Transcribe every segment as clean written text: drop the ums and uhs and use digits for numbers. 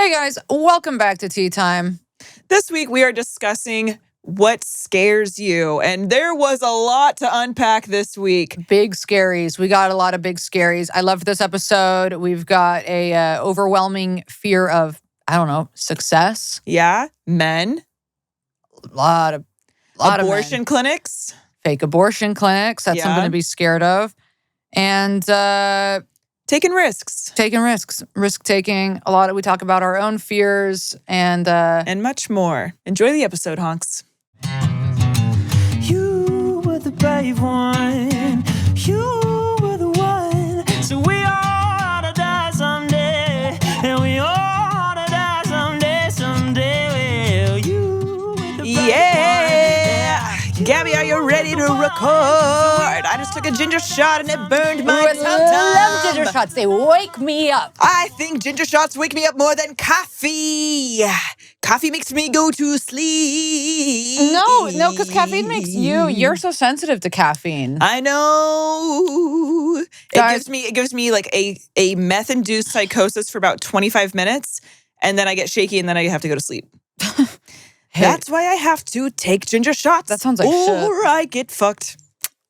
Hey guys, welcome back to Tea Time. This week we are discussing what scares you, and there was a lot to unpack this week. Big scaries. We got a lot of big scaries. I love this episode. We've got a overwhelming fear of, success. Yeah, men. A lot of Abortion men. clinics. Fake abortion clinics. That's something to be scared of. And taking risks. Risk taking. We talk about our own fears and much more. Enjoy the episode, honks. You were the brave one. You were the one. So we all ought to die someday. And we all ought to die someday. Well, you were the brave one. Gabby, are you ready to record? I just took a ginger shot and it burned my tum-tum. I love ginger shots. They wake me up. I think ginger shots wake me up more than coffee. Coffee makes me go to sleep. No, because caffeine makes you're so sensitive to caffeine. I know. Guys, it gives me like a meth-induced psychosis for about 25 minutes, and then I get shaky and then I have to go to sleep. Hey, that's why I have to take ginger shots. That sounds like shit. Or I get fucked.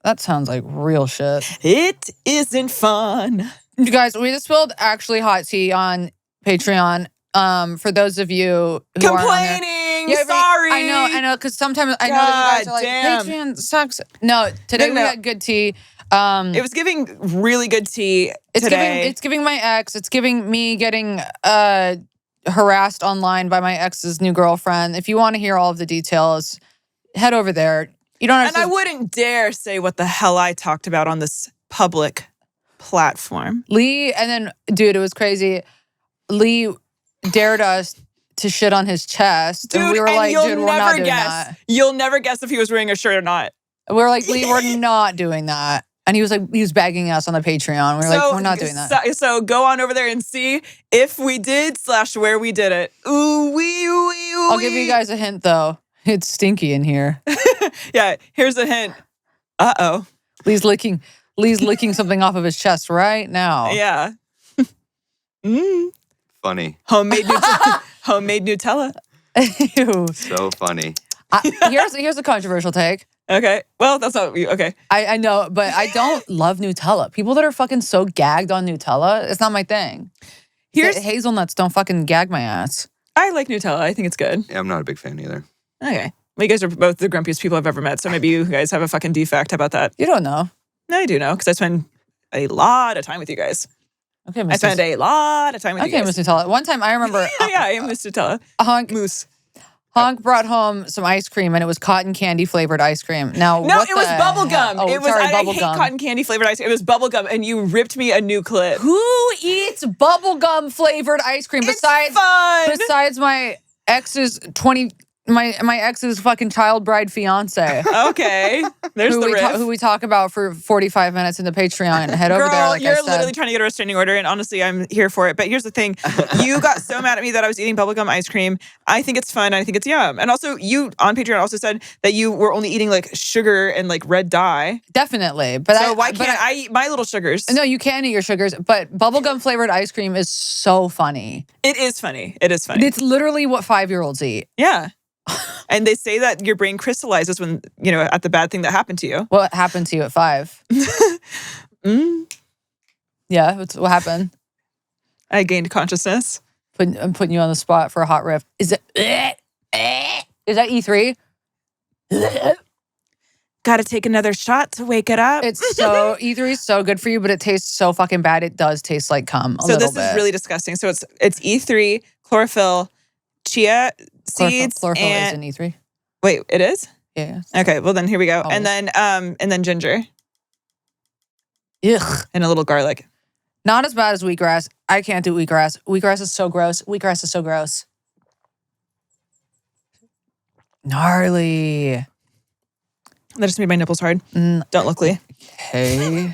That sounds like real shit. It isn't fun. You guys, we just spilled actually hot tea on Patreon. For those of you who complaining, are sorry. I know, because sometimes I know that you guys are like, damn. Patreon sucks. No, today we got good tea. It was giving really good tea today. It's giving my ex. It's giving me getting harassed online by my ex's new girlfriend. If you want to hear all of the details, head over there. You don't have and I wouldn't dare say what the hell I talked about on this public platform. Lee, and then, dude, it was crazy. Lee dared us to shit on his chest. Dude, and we were like, dude, we're not doing that. You'll never guess if he was wearing a shirt or not. We were like, Lee, we're not doing that. And he was begging us on the Patreon. We were like, we're not doing that. So go on over there and see if we did / where we did it. Ooh, wee, wee, I'll give you guys a hint, though. It's stinky in here. Yeah, here's a hint. Uh-oh. Lee's licking something off of his chest right now. Yeah. Funny. Homemade Nutella. Ew. So funny. Here's a controversial take. Okay. Well, that's not okay. I know, but I don't love Nutella. People that are fucking so gagged on Nutella, it's not my thing. Hazelnuts don't fucking gag my ass. I like Nutella. I think it's good. Yeah, I'm not a big fan either. Okay. Well, you guys are both the grumpiest people I've ever met, so maybe you guys have a fucking defect. How about that? You don't know. No, I do know, because I spend a lot of time with you guys. Okay, I spend a lot of time with you guys. Okay, Miss Nutella. One time I remember... yeah, I am Miss Nutella. Honk brought home some ice cream, and it was cotton candy flavored ice cream. Now, no, it was bubble gum. Oh, I hate cotton candy flavored ice cream. It was bubble gum, and you ripped me a new clip. Who eats bubble gum flavored ice cream besides my ex's my ex's fucking child bride fiance? Okay, there's who we talk about for 45 minutes in the Patreon. Head over there. Like you're literally trying to get a restraining order, and honestly, I'm here for it. But here's the thing: you got so mad at me that I was eating bubblegum ice cream. I think it's fun. I think it's yum. And also, you on Patreon also said that you were only eating like sugar and like red dye. Definitely, but why can't I eat my little sugars? No, you can eat your sugars, but bubblegum flavored ice cream is so funny. It is funny. It is funny. It's literally what 5-year-olds eat. Yeah. And they say that your brain crystallizes when, at the bad thing that happened to you. What happened to you at 5? Yeah, what happened? I gained consciousness. I'm putting you on the spot for a hot riff. Is that E3? Gotta take another shot to wake it up. E3 is so good for you, but it tastes so fucking bad. It does taste like cum a little bit. So this is really disgusting. So it's E3, chlorophyll, chia seeds, chlorophyll is in E3. Wait, it is? Yeah. Okay, well then here we go. Always. And then ginger. Ugh. And a little garlic. Not as bad as wheatgrass. I can't do wheatgrass. Wheatgrass is so gross. Wheatgrass is so gross. Gnarly. That just made my nipples hard. Don't look, Lee. Okay.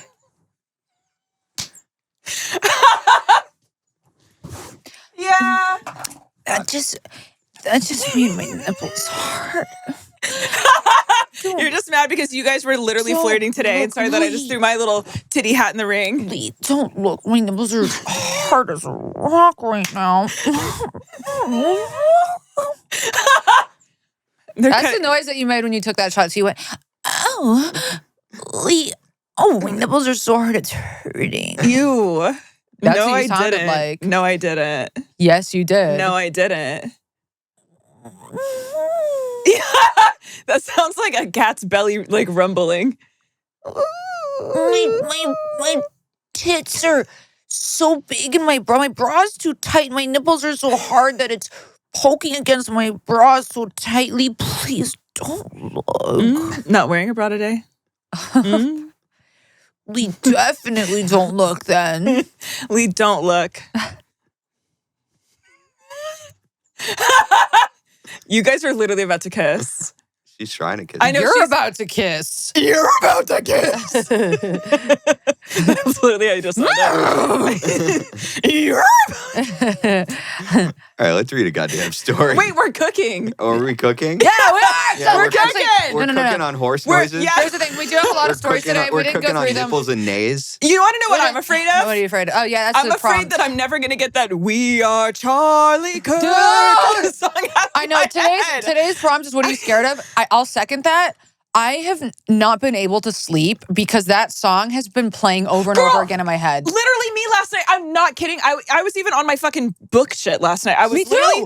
Yeah. That just made my nipples hard. You're just mad because you guys were literally flirting today, and sorry that I just threw my little titty hat in the ring. Lee, don't look. My nipples are hard as a rock right now. That's the noise that you made when you took that shot. So you went, oh, Lee. Oh, my nipples are so hard, it's hurting. Ew. That's No, what you I sounded didn't. like. No, I didn't. Yes, you did. No, I didn't. That sounds like a cat's belly, like rumbling. My tits are so big and my bra's too tight. My nipples are so hard that it's poking against my bra so tightly. Please don't look. Not wearing a bra today? We definitely don't look then. Lee, don't look. You guys are literally about to kiss. She's trying to kiss. I know You're about to kiss. You're about to kiss. That's literally how you just said that. All right, let's read a goddamn story. Wait, we're cooking. Oh, are we cooking? Yeah, we are. Yeah, we're cooking. We're No. cooking on horse We're- noises. yeah. Here's the thing. We do have a lot of stories today. We We're didn't go cooking on through them. nipples and nays. You want to know what I'm afraid of? What are you afraid of? Oh, yeah, that's I'm the afraid prompt. that I'm never going to get that We Are Charlie Kirk Dude! song out I of know my head. today's prompt is what are you scared of? I'll second that. I have not been able to sleep because that song has been playing over and over Girl, again in my head. Literally me last night. I'm not kidding. I was even on my fucking book shit last night. I was Me too. literally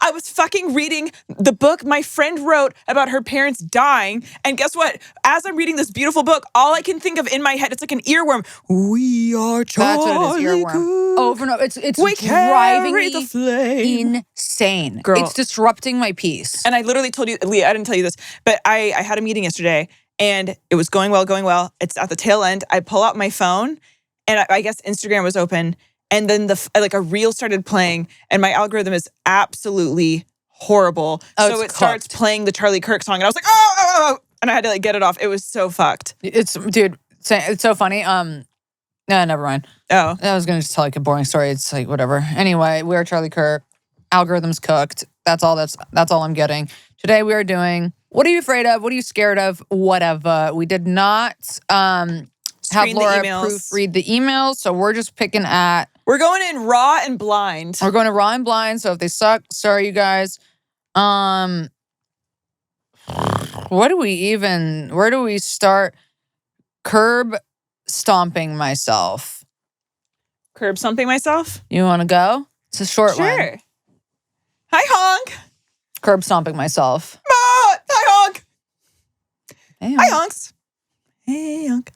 I was fucking reading the book my friend wrote about her parents dying. And guess what? As I'm reading this beautiful book, all I can think of in my head, it's like an earworm. We are Charlie That's what it is, Kirk. earworm. Over and over. It's We driving carry me the flame. insane. Girl. It's disrupting my peace. And I literally told you, Leah, I didn't tell you this, but I had a meeting yesterday and it was going well. It's at the tail end. I pull out my phone and I guess Instagram was open. And then a reel started playing and my algorithm is absolutely horrible. Oh, so it's it starts cooked. playing the Charlie Kirk song and I was like, oh. And I had to get it off. It was so fucked. It's so funny. No, never mind. Oh. I was gonna just tell like a boring story. It's like whatever. Anyway, we're Charlie Kirk. Algorithms cooked. That's all I'm getting. Today we are doing what are you afraid of? What are you scared of? Whatever. We did not have Screen the Laura emails. proofread the emails, so we're just picking at We're going in raw and blind. we're going to raw and blind. So if they suck, sorry you guys. Where do we start? Curb stomping myself. Curb something myself? You want to go? It's a short one. Sure. Hi, honk. Curb stomping myself. Hi, honk. Damn. Hi, honks. Hey, honk.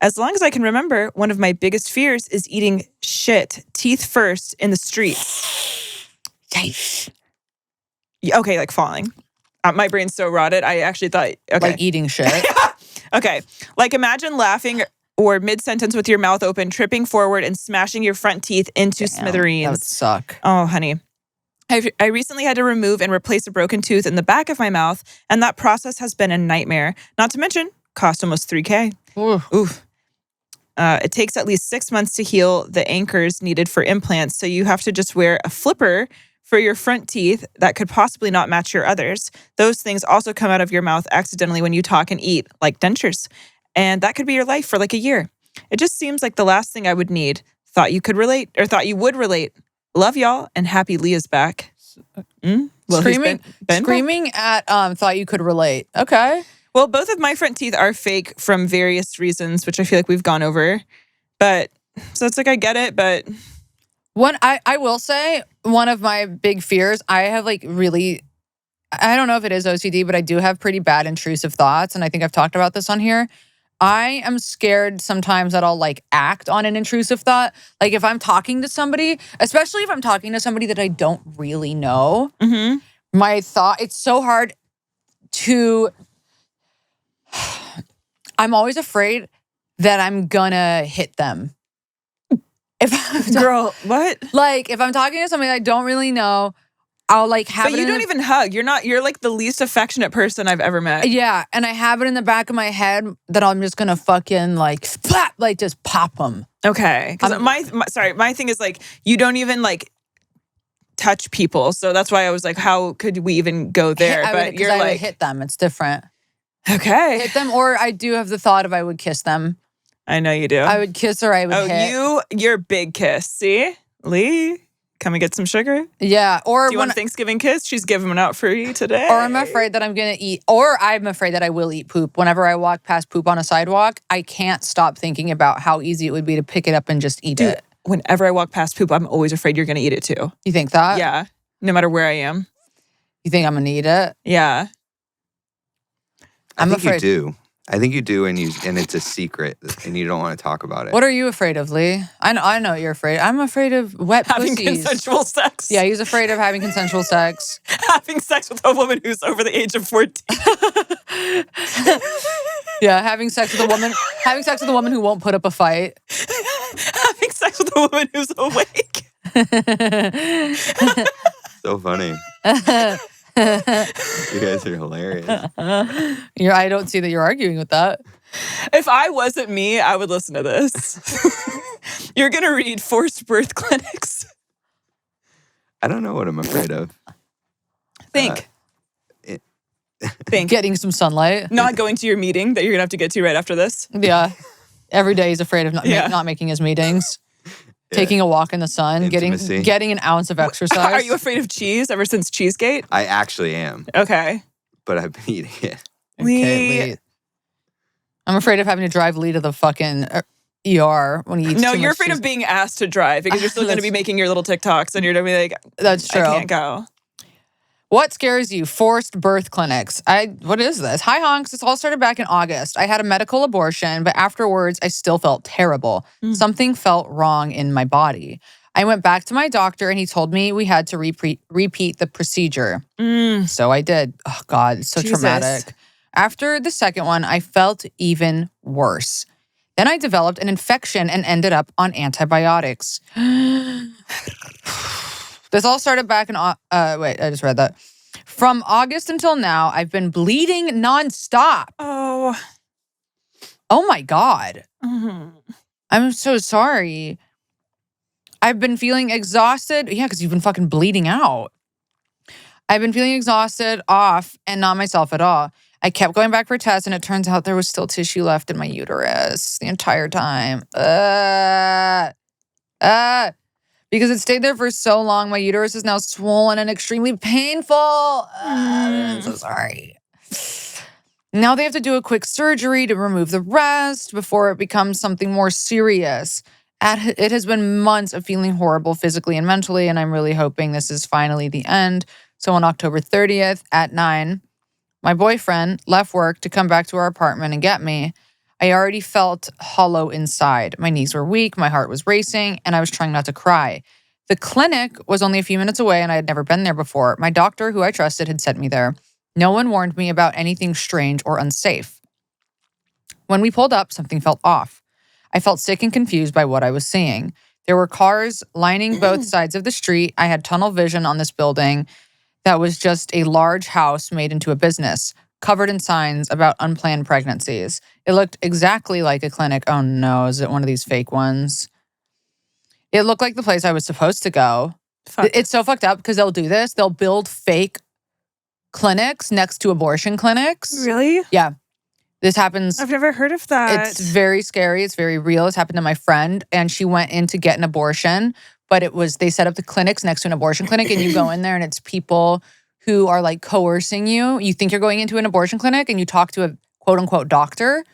As long as I can remember, one of my biggest fears is eating shit, teeth first, in the streets. Yikes. Yeah, okay, like falling. My brain's so rotted. I actually thought, okay. Like eating shit. Okay. Like imagine laughing or mid-sentence with your mouth open, tripping forward and smashing your front teeth into smithereens. That would suck. Oh, honey. I recently had to remove and replace a broken tooth in the back of my mouth, and that process has been a nightmare. Not to mention, cost almost $3,000. Oof. It takes at least 6 months to heal the anchors needed for implants, so you have to just wear a flipper for your front teeth that could possibly not match your others. Those things also come out of your mouth accidentally when you talk and eat, like dentures. And that could be your life for like a year. It just seems like the last thing I would need. Thought you would relate. Love y'all and happy Leah's back. Well, Screaming at thought you could relate. Okay. Well, both of my front teeth are fake from various reasons, which I feel like we've gone over. But so it's like I get it, but I will say one of my big fears, I have like really, I don't know if it is OCD, but I do have pretty bad intrusive thoughts. And I think I've talked about this on here. I am scared sometimes that I'll like act on an intrusive thought. Like if I'm talking to somebody, especially if I'm talking to somebody that I don't really know, my thought, it's so hard to, I'm always afraid that I'm gonna hit them. girl, what? Like if I'm talking to somebody that I don't really know, I'll like have But it you in don't the, even hug. You're like the least affectionate person I've ever met. yeah, and I have it in the back of my head that I'm just gonna fucking like flap, like just pop them. Okay. Because my thing is like you don't even like touch people. So that's why I was like, how could we even go there? I But would you're like like hit them. It's different. Okay. hit them, or I do have the thought of I would kiss them. I know you do. I would kiss or I would hit. Your big kiss. See? Lee, come and get some sugar. Yeah. Or Do you want a Thanksgiving kiss? She's giving one out for you today. Or I'm afraid that I'm going to eat, or I'm afraid that I will eat poop. Whenever I walk past poop on a sidewalk, I can't stop thinking about how easy it would be to pick it up and just eat it. Whenever I walk past poop, I'm always afraid you're going to eat it too. You think that? Yeah. No matter where I am. You think I'm going to eat it? Yeah. I'm I think afraid. you do. I think you do, and it's a secret, and you don't want to talk about it. What are you afraid of, Lee? I know what you're afraid. I'm afraid of wet Having pussies. consensual sex. Yeah, he's afraid of having consensual sex. Having sex with a woman who's over the age of 14. Yeah, having sex with a woman. Having sex with a woman who won't put up a fight. Having sex with a woman who's awake. So funny. You guys are hilarious. I don't see that you're arguing with that. If I wasn't me, I would listen to this. You're going to read forced birth clinics. I don't know what I'm afraid of. Think. Think. Getting some sunlight. Not going to your meeting that you're going to have to get to right after this. Yeah. Every day he's afraid of Yeah. not making his meetings. Taking a walk in the sun, Intimacy. getting an ounce of exercise. Are you afraid of cheese ever since Cheesegate? I actually am, Okay. but I've been eating it. Okay, Lee. I'm afraid of having to drive Lee to the fucking ER when he eats No, too you're much afraid cheese. of being asked to drive because you're still going to be making your little TikToks and you're going to be like, That's true. I can't go. What scares you? Forced birth clinics. What is this? Hi, honks. This all started back in August. I had a medical abortion, but afterwards, I still felt terrible. Something felt wrong in my body. I went back to my doctor and he told me we had to repeat the procedure. So I did. Oh, God, it's so Jesus. traumatic. After the second one, I felt even worse. Then I developed an infection and ended up on antibiotics. This all started back in, wait, I just read that. From August until now, I've been bleeding nonstop. Oh. Oh my God. Mhm. I'm so sorry. I've been feeling exhausted. Yeah, because you've been fucking bleeding out. I've been feeling exhausted, off, and not myself at all. I kept going back for tests, and it turns out there was still tissue left in my uterus the entire time. Because it stayed there for so long, my uterus is now swollen and extremely painful. I'm so sorry. Now they have to do a quick surgery to remove the rest before it becomes something more serious. It has been months of feeling horrible physically and mentally, and I'm really hoping this is finally the end. So on October 30th at 9, my boyfriend left work to come back to our apartment and get me. I already felt hollow inside. My knees were weak, my heart was racing, and I was trying not to cry. The clinic was only a few minutes away, and I had never been there before. My doctor, who I trusted, had sent me there. No one warned me about anything strange or unsafe. When we pulled up, something felt off. I felt sick and confused by what I was seeing. There were cars lining both sides of the street. I had tunnel vision on this building that was just a large house made into a business, covered in signs about unplanned pregnancies. It looked exactly like a clinic. Oh no, is it one of these fake ones? It looked like the place I was supposed to go. Fuck. It's so fucked up because they'll do this. They'll build fake clinics next to abortion clinics. Really? Yeah. This happens. I've never heard of that. It's very scary. It's very real. It's happened to my friend, and she went in to get an abortion, but they set up the clinics next to an abortion clinic, and you go in there and it's people who are like coercing you. You think you're going into an abortion clinic and you talk to a quote unquote doctor,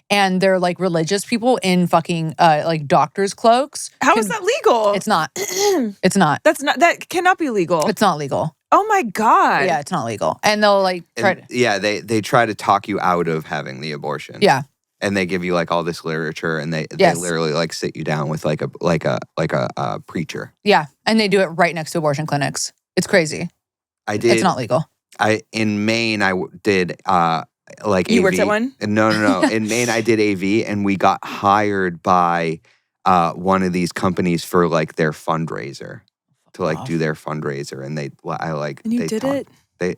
and they're like religious people in fucking like doctor's cloaks. How is that legal? It's not. It's not. That cannot be legal. It's not legal. Oh my God. Yeah, it's not legal. And they'll like try to. Yeah, they try to talk you out of having the abortion. Yeah. And they give you like all this literature, and they Yes. literally like sit you down with like a preacher. Yeah. And they do it right next to abortion clinics. It's crazy. I did. It's not legal. In Maine did like You AV. worked at one? No. In Maine I did AV, and we got hired by one of these companies for like their fundraiser to like do their fundraiser, and And you did it?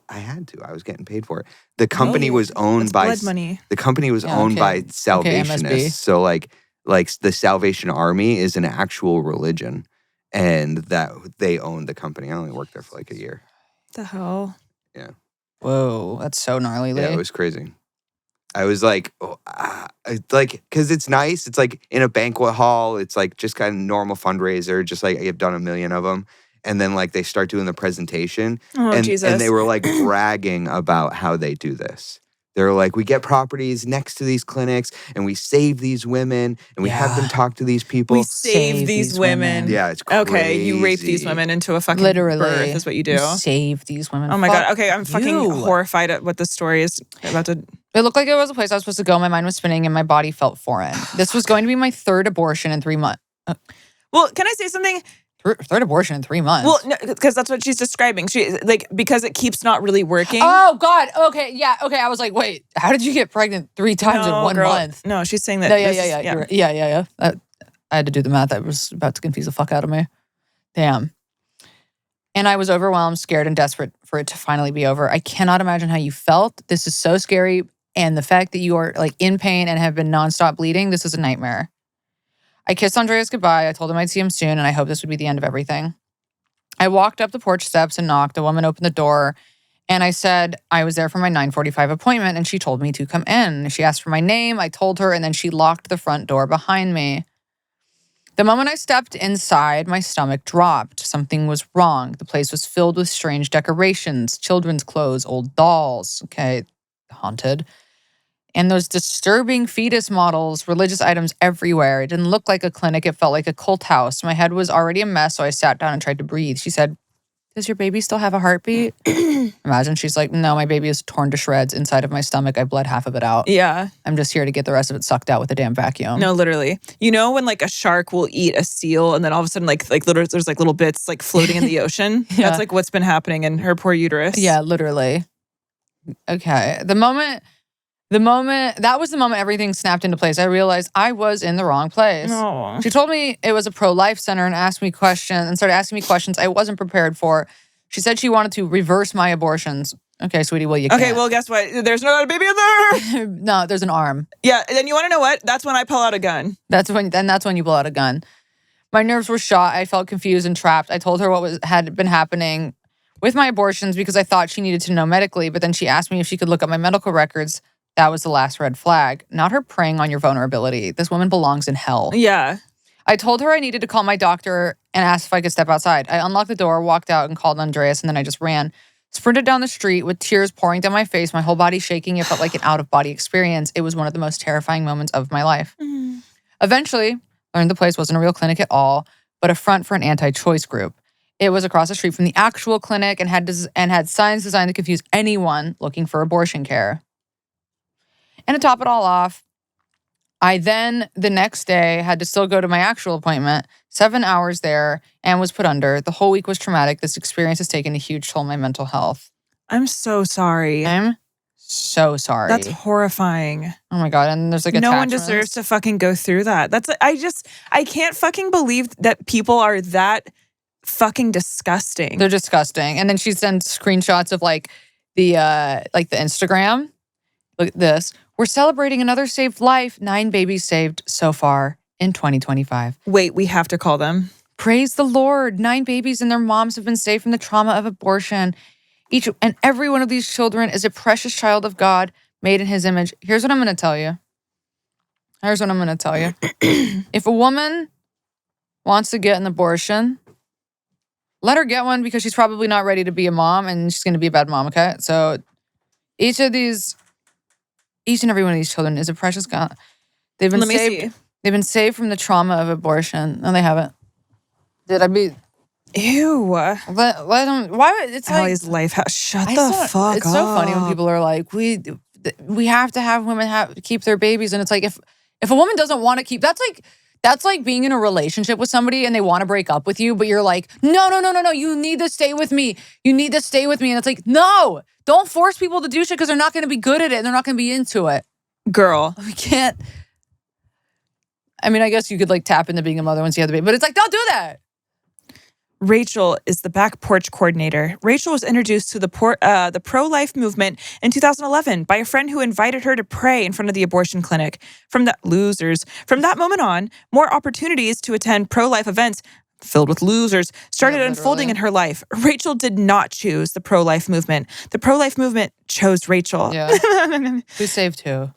I had to. I was getting paid for it. The company was owned That's by blood money. The company was owned by Salvationists. MSB. So like the Salvation Army is an actual religion, and that they owned the company. I only worked there for like a year. The hell? Whoa, that's so gnarly, Lee. Yeah, it was crazy. I was like, because it's nice. It's like in a banquet hall. It's like just kind of normal fundraiser, just like I've done a million of them. And then like they start doing the presentation, Oh, Jesus. and they were like bragging about how they do this. They're like, we get properties next to these clinics, and we save these women, and we have them talk to these people. We save these women. Yeah, it's crazy. Okay, you rape these women into a fucking Literally. birth is what you do. Save these women. Oh my Fuck God. Okay, I'm fucking you. horrified at what this story is about to... It looked like it was a place I was supposed to go. My mind was spinning and my body felt foreign. This was going to be my third abortion in 3 months. Well, can I say something? Third abortion in 3 months. Well, no, because that's what she's describing. She like because it keeps not really working. Oh God. Okay. Yeah. Okay. I was like, wait, how did you get pregnant 3 times in 1 girl. month? No, she's saying that. No, this yeah. is- You're right. Yeah. I had to do the math. That was about to confuse the fuck out of me. Damn. And I was overwhelmed, scared, and desperate for it to finally be over. I cannot imagine how you felt. This is so scary. And the fact that you are like in pain and have been nonstop bleeding, this is a nightmare. I kissed Andreas goodbye. I told him I'd see him soon, and I hoped this would be the end of everything. I walked up the porch steps and knocked. A woman opened the door, and I said I was there for my 9:45 appointment, and she told me to come in. She asked for my name. I told her, and then she locked the front door behind me. The moment I stepped inside, my stomach dropped. Something was wrong. The place was filled with strange decorations, children's clothes, old dolls. Okay, haunted. And those disturbing fetus models, religious items everywhere. It didn't look like a clinic. It felt like a cult house. My head was already a mess, so I sat down and tried to breathe. She said, "Does your baby still have a heartbeat?" Imagine she's like, "No, my baby is torn to shreds inside of my stomach. I bled half of it out. Yeah. I'm just here to get the rest of it sucked out with a damn vacuum." No, literally. You know when like a shark will eat a seal and then all of a sudden like little, there's like little bits like floating in the ocean? Yeah. That's like what's been happening in her poor uterus. Yeah, literally. Okay. That was the moment everything snapped into place. I realized I was in the wrong place. No. She told me it was a pro-life center and started asking me questions I wasn't prepared for. She said she wanted to reverse my abortions. Okay, sweetie, well, you can't. Okay, well, guess what? There's no baby in there. No, there's an arm. Yeah, and then you want to know what? That's when I pull out a gun. That's when you pull out a gun. My nerves were shot. I felt confused and trapped. I told her what had been happening with my abortions because I thought she needed to know medically, but then she asked me if she could look up my medical records. That was the last red flag. Not her preying on your vulnerability. This woman belongs in hell. Yeah. I told her I needed to call my doctor and asked if I could step outside. I unlocked the door, walked out, and called Andreas, and then I just ran. Sprinted down the street with tears pouring down my face, my whole body shaking. It felt like an out-of-body experience. It was one of the most terrifying moments of my life. Eventually, learned the place wasn't a real clinic at all, but a front for an anti-choice group. It was across the street from the actual clinic and had signs designed to confuse anyone looking for abortion care. And to top it all off, I then, the next day, had to still go to my actual appointment, 7 hours there, and was put under. The whole week was traumatic. This experience has taken a huge toll on my mental health. I'm so sorry. I'm so sorry. That's horrifying. Oh my God. And there's like No one attachments. deserves to fucking go through that. I can't fucking believe that people are that fucking disgusting. They're disgusting. And then she sends screenshots of like the Instagram. Look at this. We're celebrating another saved life. 9 babies saved so far in 2025. Wait, we have to call them. Praise the Lord. 9 babies and their moms have been saved from the trauma of abortion. Each and every one of these children is a precious child of God made in his image. Here's what I'm going to tell you. If a woman wants to get an abortion, let her get one because she's probably not ready to be a mom and she's going to be a bad mom, okay? So each and every one of these children is a precious God. They've been saved. They've been saved from the trauma of abortion. No, they haven't. Did I be? Ew. Let them. Why? It's like Allie's life house. Shut the fuck up. It's so funny when people are like, we have to have women keep their babies, and it's like if a woman doesn't want to keep, that's like being in a relationship with somebody and they want to break up with you, but you're like, no, you need to stay with me. And it's like, no, don't force people to do shit because they're not going to be good at it and they're not going to be into it. Girl. We can't. I mean, I guess you could like tap into being a mother once you have the baby, but it's like, don't do that. Rachel is the back porch coordinator. Rachel was introduced to the pro-life movement in 2011 by a friend who invited her to pray in front of the abortion clinic. From that moment on, more opportunities to attend pro-life events filled with losers started unfolding in her life. Rachel did not choose the pro-life movement. The pro-life movement chose Rachel. Yeah. Who saved who?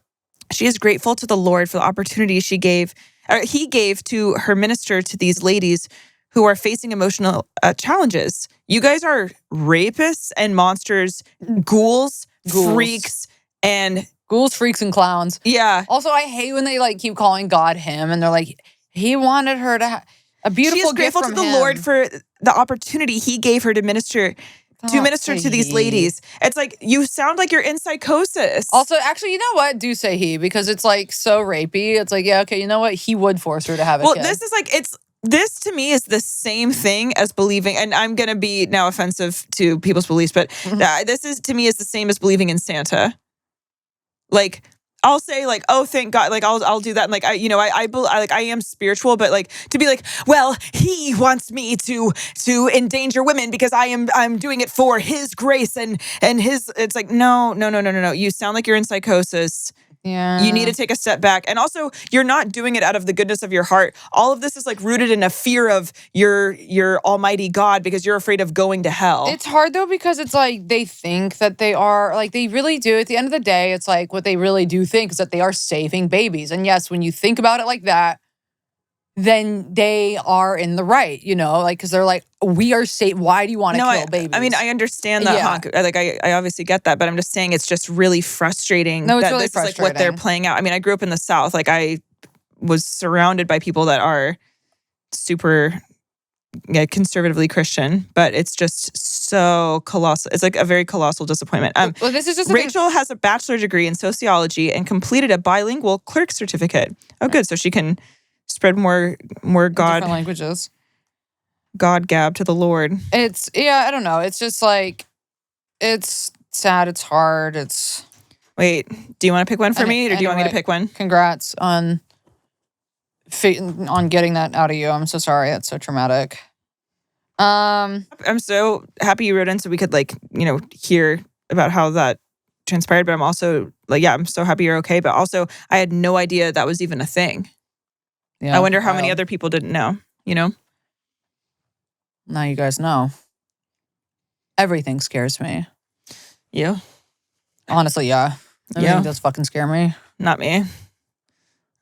She is grateful to the Lord for the opportunity he gave to her minister to these ladies who are facing emotional challenges. You guys are rapists and monsters, ghouls, freaks, and ghouls, freaks, and clowns. Yeah. Also, I hate when they like keep calling God him, and they're like, he wanted her to have a beautiful She is grateful gift to from the him. Lord for the opportunity he gave her to minister to these ladies. It's like, you sound like you're in psychosis. Also, actually, you know what? Do say he, because it's like so rapey. It's like, yeah, okay, you know what? He would force her to have a kid. This is like, this to me is the same thing as believing, and I'm going to be now offensive to people's beliefs, but this is to me is the same as believing in Santa. Like, I'll say like, oh, thank God. Like, I'll do that. And like, I am spiritual, but like to be like, well, he wants me to endanger women because I'm doing it for his grace and his. It's like, no. You sound like you're in psychosis. Yeah. You need to take a step back. And also, you're not doing it out of the goodness of your heart. All of this is like rooted in a fear of your almighty God because you're afraid of going to hell. It's hard though, because it's like they think that they are, like they really do. At the end of the day, it's like what they really do think is that they are saving babies. And yes, when you think about it like that, then they are in the right, you know, like, because they're like, we are safe. Why do you want to kill babies? I mean, I understand that, honk. Like, I obviously get that, but I'm just saying it's just really frustrating that really this is like what they're playing out. I mean, I grew up in the South. Like, I was surrounded by people that are super conservatively Christian, but it's just so colossal. It's like a very colossal disappointment. Well, this is just Rachel has a bachelor degree in sociology and completed a bilingual clerk certificate. Oh, good. So she can spread more God different languages. God gab to the Lord. It's I don't know. It's just like, it's sad. It's hard. It's. Wait, do you want to pick one for me, or do you want me to pick one? Congrats on getting that out of you. I'm so sorry. That's so traumatic. I'm so happy you wrote in so we could hear about how that transpired. But I'm also like, I'm so happy you're okay. But also, I had no idea that was even a thing. Yeah, I wonder how many other people didn't know, Now you guys know. Everything scares me. You? Honestly, yeah. Everything does fucking scare me. Not me.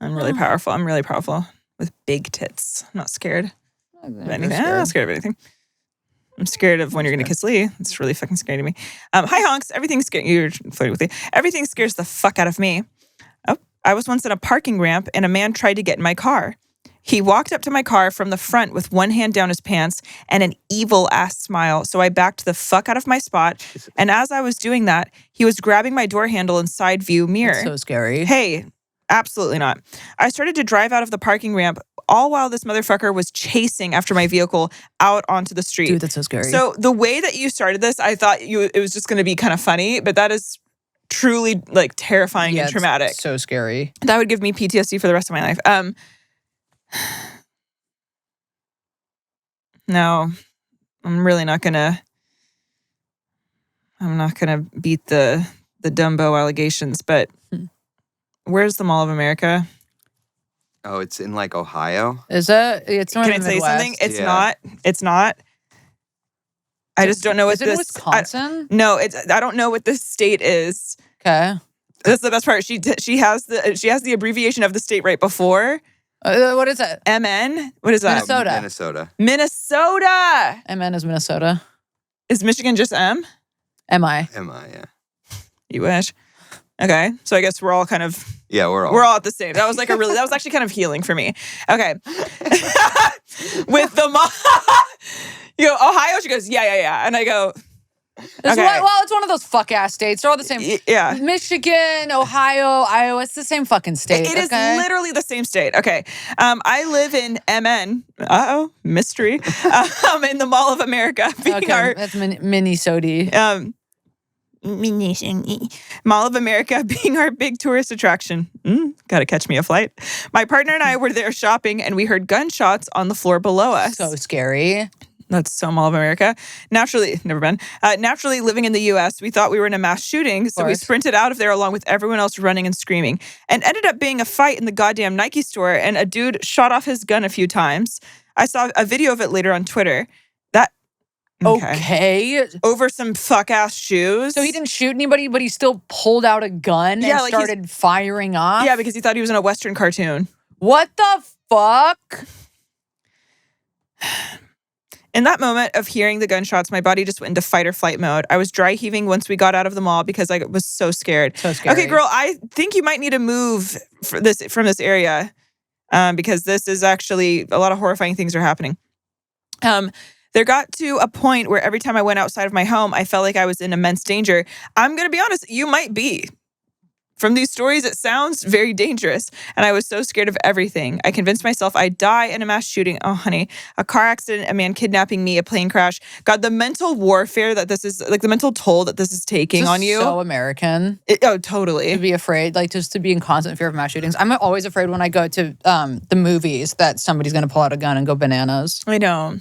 I'm really powerful. I'm really powerful with big tits. I'm not scared of anything. I'm not scared of anything. I'm scared of when you're going to kiss Lee. It's really fucking scary to me. Hi, honks. You're flirting with me. Everything scares the fuck out of me. I was once in a parking ramp and a man tried to get in my car. He walked up to my car from the front with one hand down his pants and an evil ass smile. So I backed the fuck out of my spot. And as I was doing that, he was grabbing my door handle and side view mirror. That's so scary. Hey, absolutely not. I started to drive out of the parking ramp all while this motherfucker was chasing after my vehicle out onto the street. Dude, that's so scary. So the way that you started this, I thought it was just going to be kind of funny, but that is truly like terrifying and traumatic. It's so scary. That would give me PTSD for the rest of my life. No, I'm not gonna beat the Dumbo allegations, but where's the Mall of America? Oh, it's in like Ohio. Is it? It's not. Can I say something? It's not. It's not. I just don't know what this. Is it Wisconsin? No, I don't know what this state is. Okay. That's the best part. She has the abbreviation of the state right before. What is it? MN? What is that? Minnesota. MN is Minnesota. Is Michigan just M? MI, yeah. You wish. Okay. So I guess we're all kind of... Yeah, we're all at the same. That was actually kind of healing for me. Okay. With the mom... You go, Ohio? She goes, yeah. And I go... It's one of those fuck ass states. They're all the same. Yeah. Michigan, Ohio, Iowa. It's the same fucking state. It is literally the same state. Okay. I live in MN. Mystery. In the Mall of America. That's Minnesota. Mall of America being our big tourist attraction. Gotta catch me a flight. My partner and I were there shopping and we heard gunshots on the floor below us. So scary. That's so Mall of America. Naturally, never been. Naturally, living in the U.S., we thought we were in a mass shooting, so we sprinted out of there along with everyone else running and screaming. And ended up being a fight in the goddamn Nike store, and a dude shot off his gun a few times. I saw a video of it later on Twitter. Okay. Over some fuck-ass shoes. So he didn't shoot anybody, but he still pulled out a gun and started firing off? Yeah, because he thought he was in a Western cartoon. What the fuck? In that moment of hearing the gunshots, my body just went into fight or flight mode. I was dry heaving once we got out of the mall because I was so scared. So scary. Okay, girl, I think you might need to move from this area because this is actually a lot of horrifying things are happening. There got to a point where every time I went outside of my home, I felt like I was in immense danger. I'm going to be honest, you might be. From these stories, it sounds very dangerous, and I was so scared of everything. I convinced myself I'd die in a mass shooting. Oh, honey, a car accident, a man kidnapping me, a plane crash. God, the mental warfare that this is, like the mental toll that this is taking on you. So American. Oh, totally. To be afraid, like just to be in constant fear of mass shootings. I'm always afraid when I go to the movies that somebody's going to pull out a gun and go bananas. I know.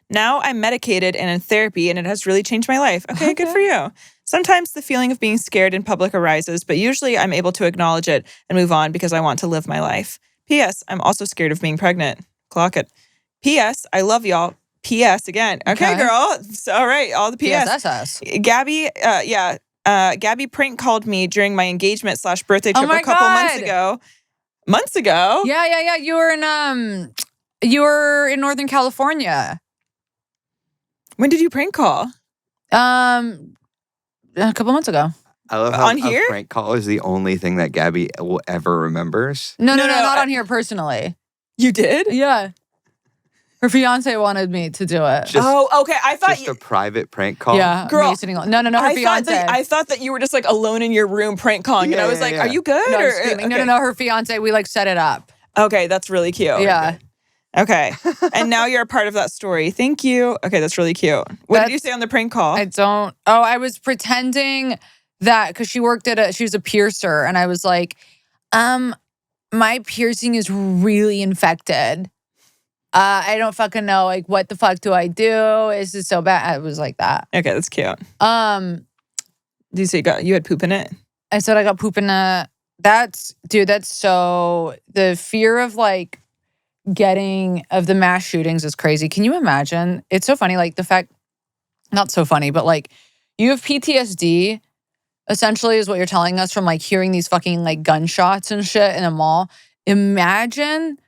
Now I'm medicated and in therapy, and it has really changed my life. Okay, good for you. Sometimes the feeling of being scared in public arises, but usually I'm able to acknowledge it and move on because I want to live my life. P.S. I'm also scared of being pregnant. Clock it. P.S. I love y'all. P.S. again. Okay, girl. So, all right, all the P.S. PSS. Gabby, Gabby prank called me during my engagement / birthday trip a couple months ago. Months ago? Yeah. You were in Northern California. When did you prank call? A couple months ago. I love how On here? a prank call is the only thing that Gabby will ever remembers. No, not on here personally. You did? Yeah. Her fiance wanted me to do it. Just, okay. I thought just a private prank call. Yeah, Girl, me sitting no, her fiance. I thought that you were just like alone in your room prank calling, and I was like, "Are you good?" No, or, screaming. okay. No, her fiance. We like set it up. Okay, that's really cute. Yeah. Okay, and now you're a part of that story. Thank you. Okay, that's really cute. What did you say on the prank call? I was pretending that because she was a piercer, and I was like, my piercing is really infected. I don't fucking know. Like, what the fuck do I do? Is this so bad? I was like that. Okay, that's cute. Did you say you had poop in it? I said I got poop in it. That's so the fear of like of the mass shootings is crazy. Can you imagine? It's so funny. Like the fact, not so funny, but like you have PTSD. Essentially, is what you're telling us from like hearing these fucking like gunshots and shit in a mall. Imagine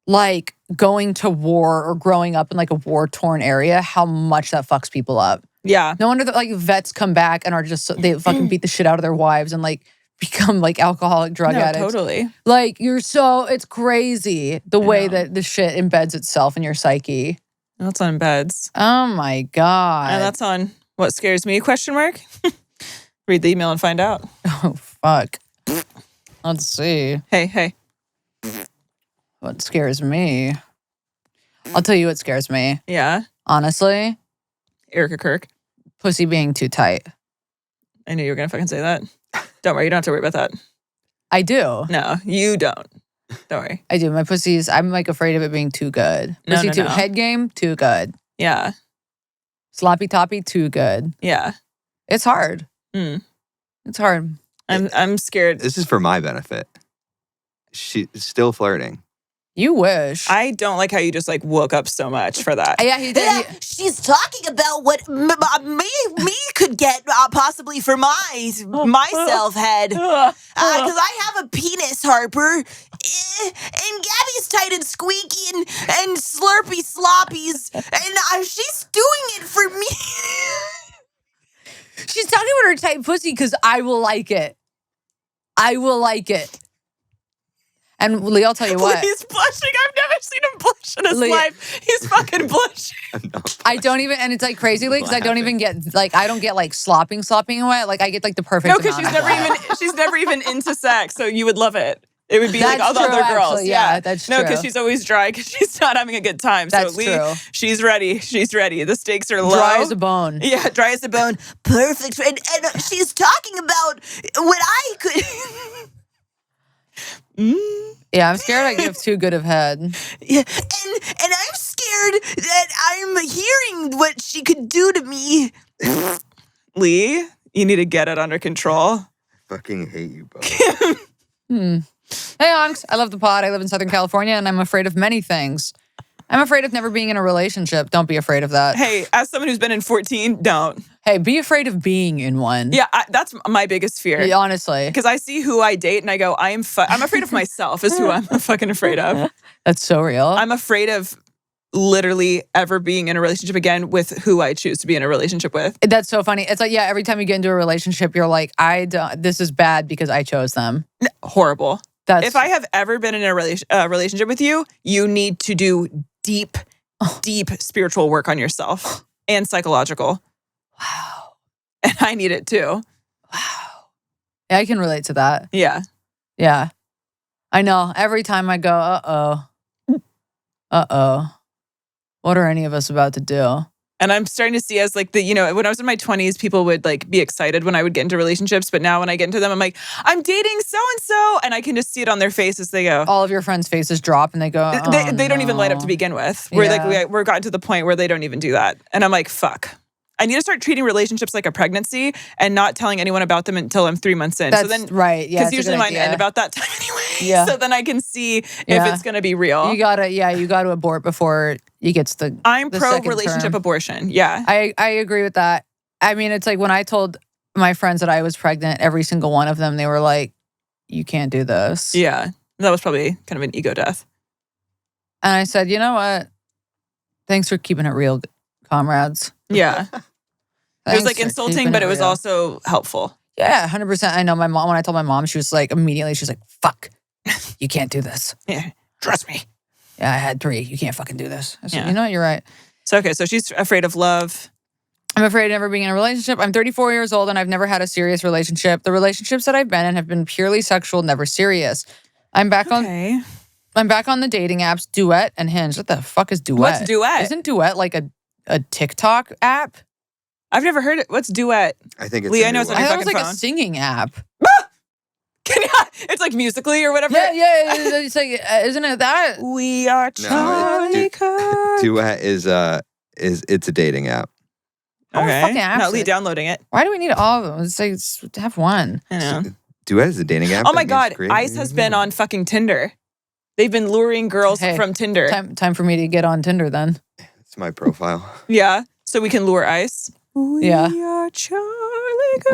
like going to war or growing up in like a war-torn area, how much that fucks people up. Yeah. No wonder that like vets come back and are just, they fucking beat the shit out of their wives and like become like alcoholic drug addicts. Totally. Like it's crazy the way that the shit embeds itself in your psyche. That's on beds. Oh my God. And that's on what scares me, ? Read the email and find out. Oh, fuck. Let's see. Hey. What scares me? I'll tell you what scares me. Yeah. Honestly. Erica Kirk. Pussy being too tight. I knew you were going to fucking say that. Don't worry. You don't have to worry about that. I do. No, you don't. Don't worry. I do. My pussy's, I'm like afraid of it being too good. Pussy No. Head game, too good. Yeah. Sloppy toppy, too good. Yeah. It's hard. It's hard. I'm scared. This is for my benefit. She's still flirting. You wish. I don't like how you just like woke up so much for that. Yeah, he did. She's talking about what me could get possibly for myself head. Because I have a penis, Harper. And Gabby's tight and squeaky and slurpy sloppies. And she's doing it for me. She's talking about her tight pussy because I will like it. I will like it. And Lee, I'll tell you what. He's blushing. I've never seen him blush in his life. He's fucking blushing. I don't even, and it's like crazy, Lee, because I don't even get, like, I don't get like slopping wet. Like, I get like the perfect No, because amount. she's never even into sex, so you would love it. It would be That's like all the true, other girls. actually. Yeah, that's No, true. because she's always dry because she's not having a good time. That's so Lee, true. she's ready. She's ready. The stakes are low. Dry as a bone. Yeah, dry as a bone. Perfect. And she's talking about what I could. Yeah, I'm scared I give too good of head. Yeah, and I'm scared that I'm hearing what she could do to me. Lee, you need to get it under control. Fucking hate you both. Hey, honks. I love the pod. I live in Southern California, and I'm afraid of many things. I'm afraid of never being in a relationship. Don't be afraid of that. Hey, as someone who's been in 14, don't. Hey, be afraid of being in one. Yeah, that's my biggest fear. Yeah, honestly. Because I see who I date and I go, I'm afraid of myself is who I'm fucking afraid of. That's so real. I'm afraid of literally ever being in a relationship again with who I choose to be in a relationship with. That's so funny. It's like, yeah, every time you get into a relationship, you're like, this is bad because I chose them. Horrible. That's If I have ever been in a relationship with you, you need to do deep spiritual work on yourself and psychological. wow. And I need it too. Wow. Yeah, I can relate to that. Yeah. Yeah. I know. Every time I go, what are any of us about to do? And I'm starting to see as like when I was in my 20s, people would like be excited when I would get into relationships. But now when I get into them, I'm like, I'm dating so-and-so. And I can just see it on their face as they go. All of your friends' faces drop and they go, They don't even light up to begin with. We're gotten to the point where they don't even do that. And I'm like, fuck. I need to start treating relationships like a pregnancy and not telling anyone about them until I'm 3 months in. That's so then, right. Yeah. because usually mine end about that time anyway. Yeah. So then I can see if it's going to be real. You gotta abort before you get to the I'm the pro second relationship term. abortion. Yeah. I agree with that. I mean, it's like when I told my friends that I was pregnant, every single one of them, they were like, you can't do this. Yeah. That was probably kind of an ego death. And I said, you know what? Thanks for keeping it real, comrades. Yeah. It was like Thanks for insulting, keeping but it was real. also helpful. Yeah, 100%. I know my mom, when I told my mom, she was like, immediately, she was like, fuck, you can't do this. Yeah. Trust me. Yeah, I had 3. You can't fucking do this. I said, Yeah. you know what? You're right. So, okay. So she's afraid of love. I'm afraid of never being in a relationship. I'm 34 years old and I've never had a serious relationship. The relationships that I've been in have been purely sexual, never serious. I'm back on the dating apps, Duet and Hinge. What the fuck is Duet? What's Duet? Isn't Duet like a TikTok app? I've never heard it. What's Duet? I think it's Leah a new knows one. on I your thought it was fucking like phone. a singing app. It's like Musically or whatever. Yeah. It's like, isn't it that? We are Charlie Kirk. Duet is it's a dating app. All the Okay. fucking apps Not Lee are- downloading it. Why do we need all of them? It's like, have one. I know. Duet is a dating app. Oh my that God. means create- ICE has been on fucking Tinder. They've been luring girls Hey, from Tinder. Time for me to get on Tinder then. It's my profile. Yeah. So we can lure ICE. Yeah. We are Charlie Kirk.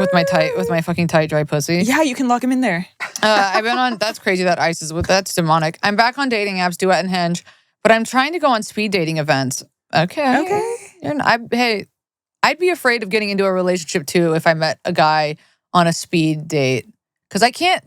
With my fucking tight, dry pussy. Yeah, you can lock him in there. I've been on, that's crazy that ICE is with, that's demonic. I'm back on dating apps, Duet and Hinge, but I'm trying to go on speed dating events. Okay. Hey, I'd be afraid of getting into a relationship too if I met a guy on a speed date. Because I can't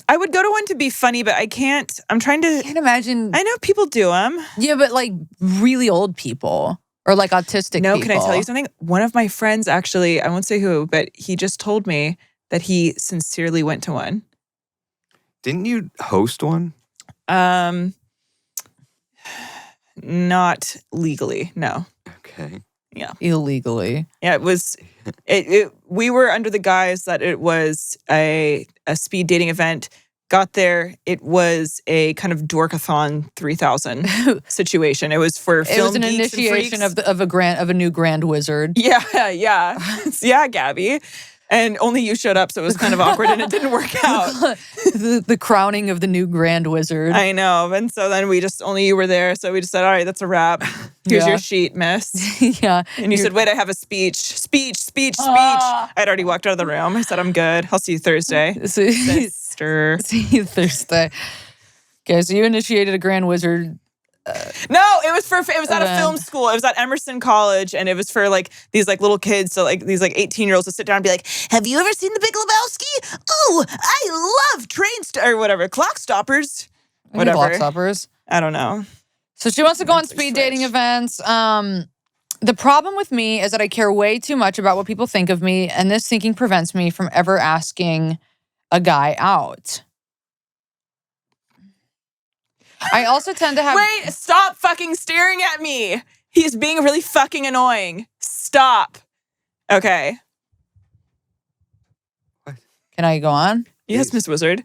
I would go to one to be funny, but I can't. I'm trying to. imagine. I know people do them. Yeah, but like really old people or like autistic No, people. can I tell you something? One of my friends actually, I won't say who, but he just told me that he sincerely went to one. Didn't you host one? Not legally, no. Okay. Illegally. Yeah, it was. We were under the guise that it was a speed dating event. Got there, it was a kind of dorkathon 3000 situation. It was for film It was an geeks and initiation freaks. of a new grand wizard. Yeah, yeah, Gabby. And only you showed up, so it was kind of awkward, and it didn't work out. the crowning of the new grand wizard. I know, and so then only you were there, so we just said, all right, that's a wrap. Here's Yeah. your sheet, miss. Yeah. And you said, wait, I have a speech. I'd already walked out of the room. I said, I'm good. I'll see you Thursday. Sister. See you Thursday. Okay, so you initiated a grand wizard. No, it was at a Event. film school. It was at Emerson College, and it was for like these like little kids, so like these like 18-year-olds to sit down and be like, have you ever seen The Big Lebowski? Oh, I love or whatever, Clock Stoppers. Whatever. Block stoppers. I don't know. So she wants to go on Mentally speed dating switch. events. The problem with me is that I care way too much about what people think of me, and this thinking prevents me from ever asking a guy out. I also tend to have. Wait, stop fucking staring at me. He's being really fucking annoying. Stop. Okay. Can I go on? Yes, Miss Wizard.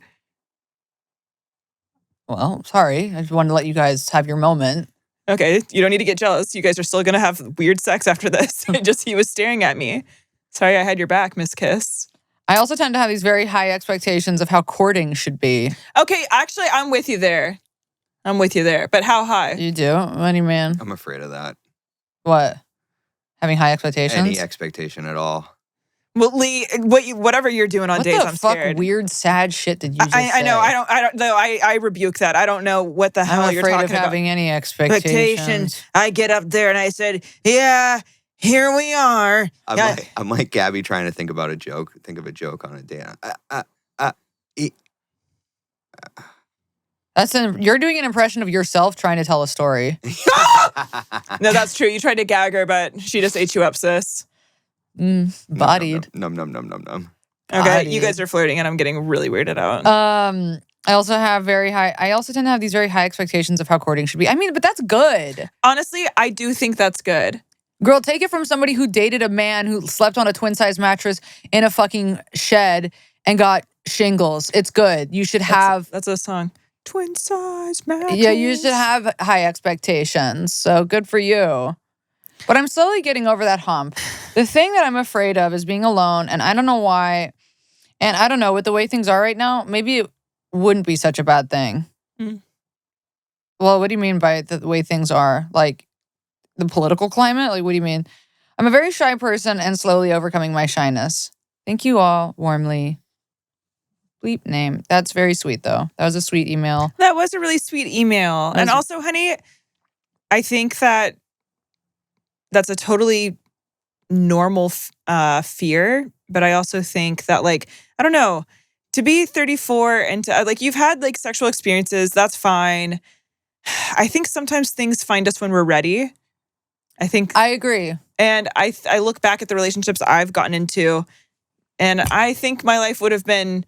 Well, sorry. I just wanted to let you guys have your moment. Okay, you don't need to get jealous. You guys are still gonna have weird sex after this. He was staring at me. Sorry, I had your back, Miss Kiss. I also tend to have these very high expectations of how courting should be. Okay, actually, I'm with you there. I'm with you there. But how high? You do? What do you mean? I'm afraid of that. What? Having high expectations? Any expectation at all. Well, Lee, whatever you're doing on what dates, the I'm fuck scared. weird, sad shit did you just say? I know. I don't. Though I rebuke that. I don't know what the hell I'm you're afraid talking of about. having any expectations. I get up there and I said, "Yeah, here we are." I'm like Gabby trying to think about a joke. Think of a joke on a date. You're doing an impression of yourself trying to tell a story. No, that's true. You tried to gag her, but she just ate you up, sis. Bodied. Num. Okay, you guys are flirting, and I'm getting really weirded out. I also tend to have these very high expectations of how courting should be. I mean, but that's good. Honestly, I do think that's good. Girl, take it from somebody who dated a man who slept on a twin-size mattress in a fucking shed and got shingles. It's good. You should have... That's a song. Twin size mattress. Yeah, you should have high expectations. So good for you. But I'm slowly getting over that hump. The thing that I'm afraid of is being alone, and I don't know why. And I don't know, with the way things are right now, maybe it wouldn't be such a bad thing. Mm. Well, what do you mean by the way things are? Like the political climate? Like, what do you mean? I'm a very shy person and slowly overcoming my shyness. Thank you all warmly. Bleep name. That's very sweet, though. That was a sweet email. That was a really sweet email. And also, honey, I think that that's a totally normal fear. But I also think that, like, I don't know, to be 34 and to, like, you've had, like, sexual experiences, that's fine. I think sometimes things find us when we're ready. I agree. And I look back at the relationships I've gotten into, and I think my life would have been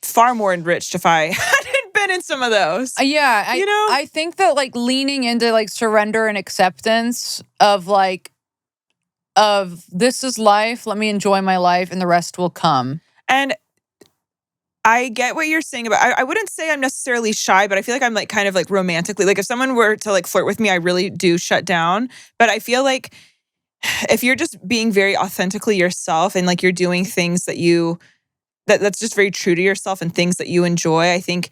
far more enriched if I hadn't been in some of those. Yeah. I think that, like, leaning into, like, surrender and acceptance of, like, this is life, let me enjoy my life, and the rest will come. And I get what you're saying about, I wouldn't say I'm necessarily shy, but I feel like I'm, like, kind of, like, romantically, like, if someone were to, like, flirt with me, I really do shut down. But I feel like if you're just being very authentically yourself and, like, you're doing things that that's just very true to yourself and things that you enjoy, I think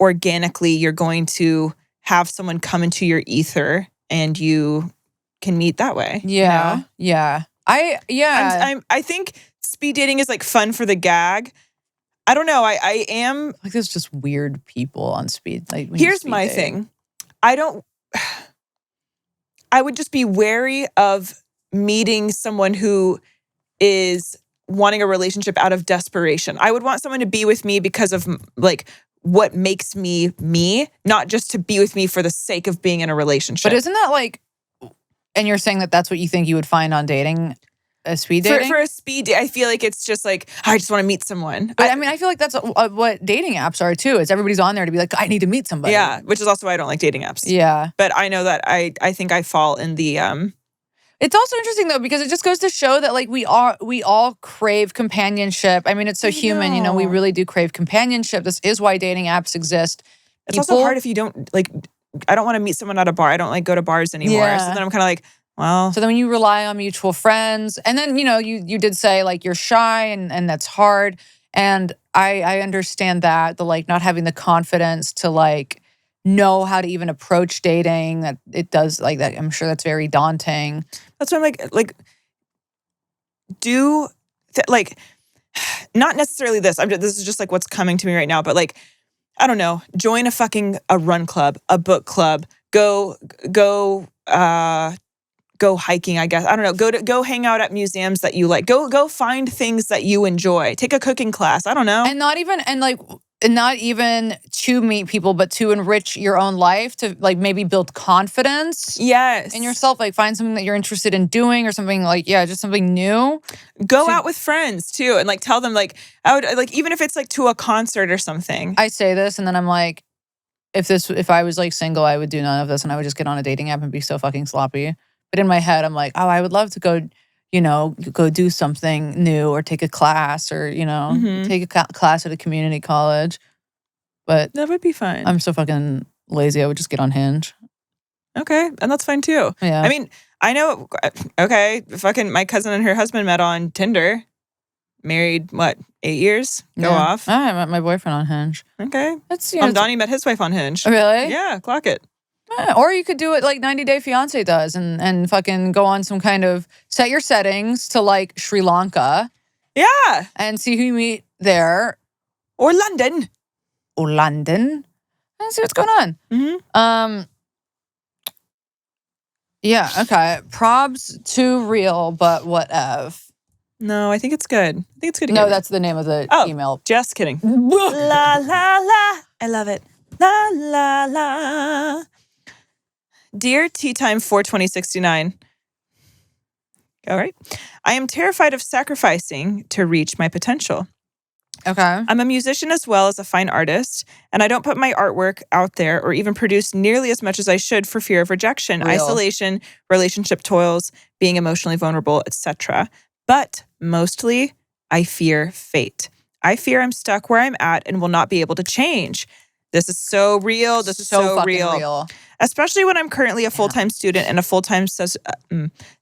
organically you're going to have someone come into your ether and you can meet that way. Yeah. You know? Yeah. I think speed dating is, like, fun for the gag. I don't know. I am. Like, there's just weird people on speed. Like, Here's my thing. I would just be wary of meeting someone who is wanting a relationship out of desperation. I would want someone to be with me because of, like, what makes me me, not just to be with me for the sake of being in a relationship. But isn't that, like, and you're saying that that's what you think you would find on dating? A speed dating? For a speed date, I feel like it's just like, I just want to meet someone. But I mean, I feel like that's what dating apps are too. It's everybody's on there to be like, I need to meet somebody. Yeah, which is also why I don't like dating apps. Yeah. But I know that I think I fall in the It's also interesting though, because it just goes to show that, like, we all crave companionship. I mean, it's so human, you know, we really do crave companionship. This is why dating apps exist. It's also hard if you don't, like, I don't want to meet someone at a bar. I don't, like, go to bars anymore. Yeah. So then I'm kind of like, well. So then when you rely on mutual friends, and then, you know, you did say, like, you're shy and that's hard. And I understand that, the, like, not having the confidence to, like, know how to even approach dating, that it does, like, that. I'm sure that's very daunting. That's why I'm like, like, not necessarily this. This is just, like, what's coming to me right now. But, like, I don't know, join a run club, a book club, go hiking, I guess. I don't know. Go hang out at museums that you like. Go find things that you enjoy. Take a cooking class. I don't know. And not even to meet people, but to enrich your own life, to, like, maybe build confidence. Yes. In yourself, like, find something that you're interested in doing, or something, like, just something new. Go out with friends too, and, like, tell them, like, I would, like, even if it's, like, to a concert or something. I say this and then I'm like, if I was, like, single, I would do none of this and I would just get on a dating app and be so fucking sloppy. But in my head, I'm like, oh, I would love to go, you know, go do something new, or take a class, or, you know, take a class at a community college. But that would be fun. I'm so fucking lazy. I would just get on Hinge. Okay, and that's fine too. Yeah. I mean, I know. Okay, fucking my cousin and her husband met on Tinder. married, 8 years? Go Yeah. off. I met my boyfriend on Hinge. Okay. It's, you know, Donnie met his wife on Hinge. really? Yeah, clock it. Yeah, or you could do it like 90 Day Fiance does and fucking go on some kind of set your settings to like Sri Lanka Yeah. and see who you meet there Or London. or London and see what's going on. Mm-hmm. Yeah, okay. Probs too real, but whatev. No, I think it's good. I think it's good to No, give it. that's the name of the Oh. email. Just kidding. La, la, la. I love it. La, la, la. Dear Tea Time 42069. All right. I am terrified of sacrificing to reach my potential. Okay. I'm a musician as well as a fine artist, and I don't put my artwork out there or even produce nearly as much as I should for fear of rejection, Real. isolation, relationship toils, being emotionally vulnerable, etc. But mostly, I fear fate. I fear I'm stuck where I'm at and will not be able to change. This is so real. This is so fucking real. Especially when I'm currently a full-time student and a full-time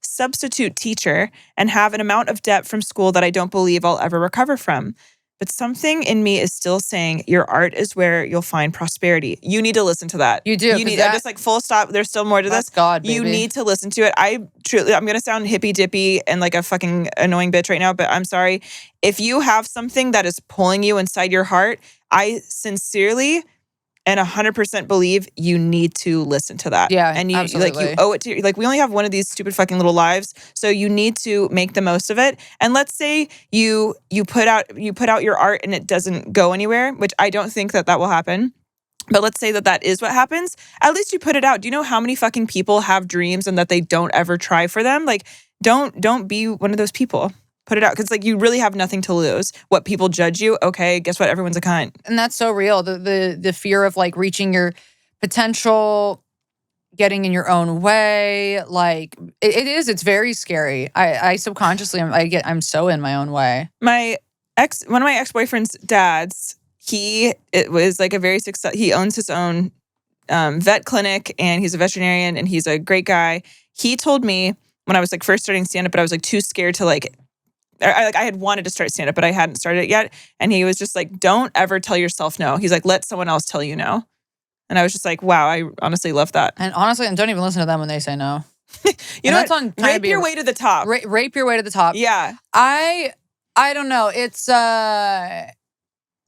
substitute teacher and have an amount of debt from school that I don't believe I'll ever recover from. But something in me is still saying your art is where you'll find prosperity. You need to listen to that. You do, You 'cause need. that- I'm just like full stop. There's still more to That's this. God, baby. You need to listen to it. I'm going to sound hippy dippy and like a fucking annoying bitch right now, but I'm sorry. If you have something that is pulling you inside your heart, I sincerely and 100% believe you need to listen to that. Yeah, and you absolutely. you owe it to, like, we only have one of these stupid fucking little lives, so you need to make the most of it. And let's say you put out your art and it doesn't go anywhere, which I don't think that will happen. But let's say that is what happens. At least you put it out. Do you know how many fucking people have dreams and that they don't ever try for them? Like, don't be one of those people. Put it out, because like you really have nothing to lose. What people judge you, okay, guess what? Everyone's a cunt. And that's so real. The fear of like reaching your potential, getting in your own way. Like it's very scary. I subconsciously I'm so in my own way. One of my ex-boyfriend's dads, it was like a very he owns his own vet clinic and he's a veterinarian and he's a great guy. He told me when I was like first starting stand-up, but I was like too scared to like I had wanted to start stand-up, but I hadn't started it yet. And he was just like, don't ever tell yourself no. He's like, let someone else tell you no. And I was just like, wow, I honestly love that. And honestly, and don't even listen to them when they say no. You know that's what? on Rape your way to the top. Rape your way to the top. Yeah. I don't know. It's oh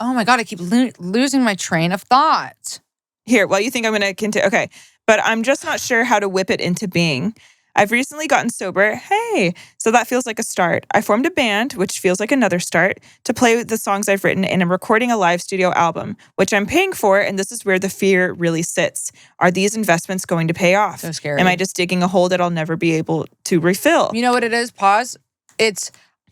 my God, I keep losing my train of thought. Here, well, you think I'm going to continue. Okay. But I'm just not sure how to whip it into being. I've recently gotten sober. Hey, so that feels like a start. I formed a band, which feels like another start, to play with the songs I've written, and I'm recording a live studio album, which I'm paying for, and this is where the fear really sits. Are these investments going to pay off? So scary. Am I just digging a hole that I'll never be able to refill? You know what it is? Pause.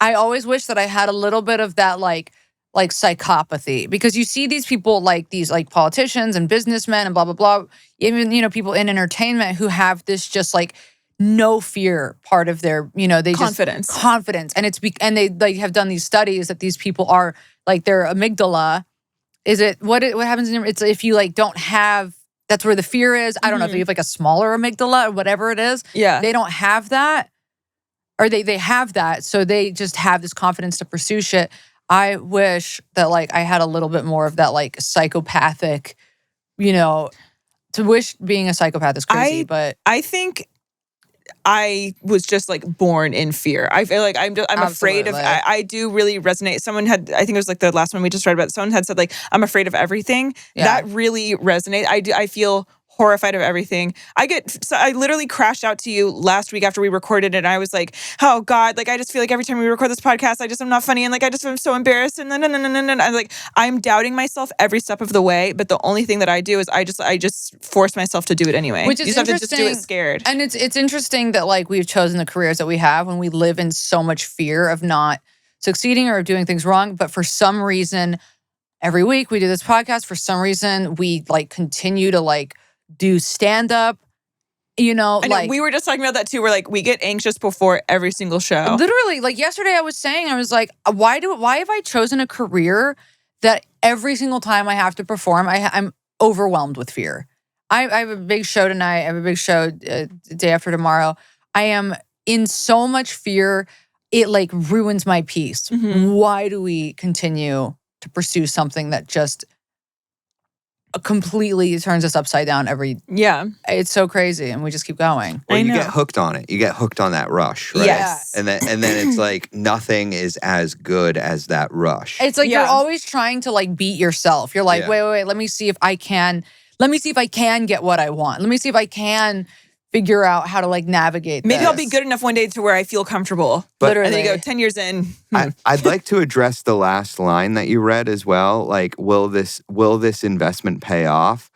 I always wish that I had a little bit of that like psychopathy, because you see these people like these like politicians and businessmen and blah, blah, blah. Even, people in entertainment who have this just like no fear part of their, they Confidence. just confidence. And and they like have done these studies that these people are like their amygdala. Is it what happens in it's if you like don't have, that's where the fear is. I don't know if you have like a smaller amygdala or whatever it is. Yeah. They don't have that, or they have that. So they just have this confidence to pursue shit. I wish that like I had a little bit more of that like psychopathic, to wish being a psychopath is crazy, but I think I was just like born in fear. I feel like I'm afraid of, Absolutely. I do really resonate. Someone had, I think it was like the last one we just read about, someone had said like, I'm afraid of everything. Yeah. That really resonates. I feel horrified of everything. I literally crashed out to you last week after we recorded it. And I was like, oh God, like I just feel like every time we record this podcast, I'm not funny. And like, I'm so embarrassed. And then, I'm like, I'm doubting myself every step of the way. But the only thing that I do is I just force myself to do it anyway. Which is you just have to just do it scared. And it's interesting that like we've chosen the careers that we have when we live in so much fear of not succeeding or doing things wrong. But for some reason, every week we do this podcast. For some reason, we like continue to like do stand up. I know, like we were just talking about that too. We're like, we get anxious before every single show. Literally, like yesterday I was like, why have I chosen a career that every single time I have to perform, I'm overwhelmed with fear. I have a big show tonight. I have a big show day after tomorrow. I am in so much fear it like ruins my peace. Why do we continue to pursue something that just completely turns us upside down it's so crazy, and we just keep going. Or I you know. get hooked on it. You get hooked on that rush, right? Yes. And then it's like nothing is as good as that rush. It's like you're Yeah. always trying to like beat yourself. You're like, Yeah. wait, let me see if I can get what I want. Let me see if I can figure out how to like navigate Maybe this. I'll be good enough one day to where I feel comfortable. But- And then you go Literally. 10 years in. I'd like to address the last line that you read as well. Like, will this investment pay off?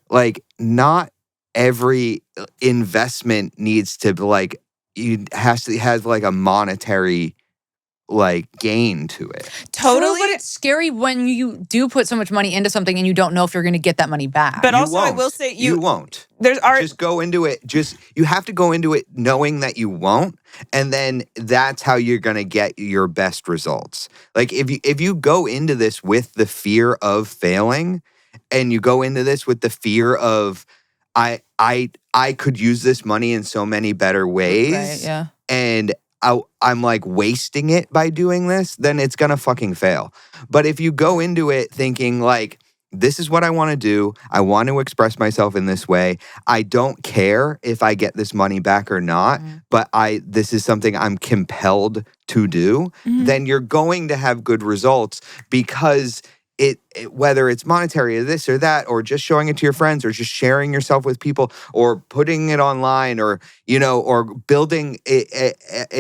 Like, not every investment needs to has to have like a monetary like gain to it. Totally. True, but it's scary when you do put so much money into something and you don't know if you're going to get that money back. But You also, I won't. will say You won't. there's art. Just go into it. You have to go into it knowing that you won't, and then that's how you're gonna get your best results. Like if you go into this with the fear of failing, and you go into this with the fear of I could use this money in so many better ways, right, yeah. and I'm like wasting it by doing this, then it's gonna fucking fail. But if you go into it thinking like, this is what I want to do. I want to express myself in this way. I don't care if I get this money back or not, but this is something I'm compelled to do. Then you're going to have good results because it whether it's monetary or this or that, or just showing it to your friends, or just sharing yourself with people, or putting it online, or or building an